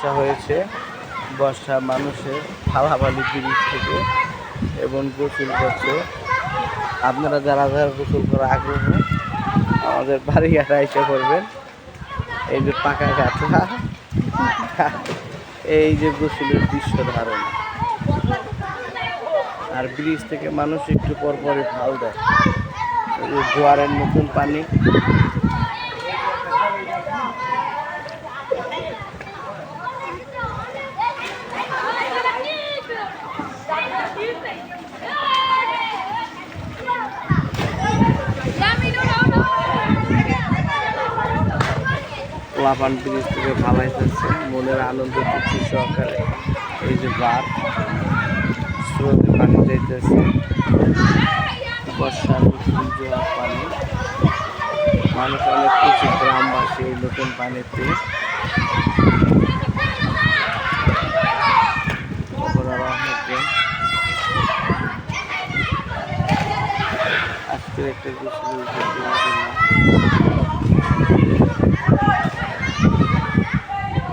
আসা হয়েছে বর্ষা মানুষের ফালাফালি ব্রিজ থেকে এবং গোসল করছে। আপনারা যারা যারা গোসল করার আগ্রহ আমাদের বাড়িঘাটা এসে করবেন। এই যে পাকা গাছা, এই যে গোসলের দৃশ্য ধারণ। আর ব্রিজ থেকে মানুষ একটু পরপরই ফাল দেয়, জোয়ারের নতুন পানি। লাফান ব্রিজ থেকে ভালাইতেছে মনের আনন্দ তৃপ্তি সহকারে। এই যে বার স্রোতে পানি যাইতেছে, বর্ষার জোয়ার পানি। মানুষ অনেক কিছু গ্রামবাসী এই নতুন পানিতে আজকের একটা গোসলের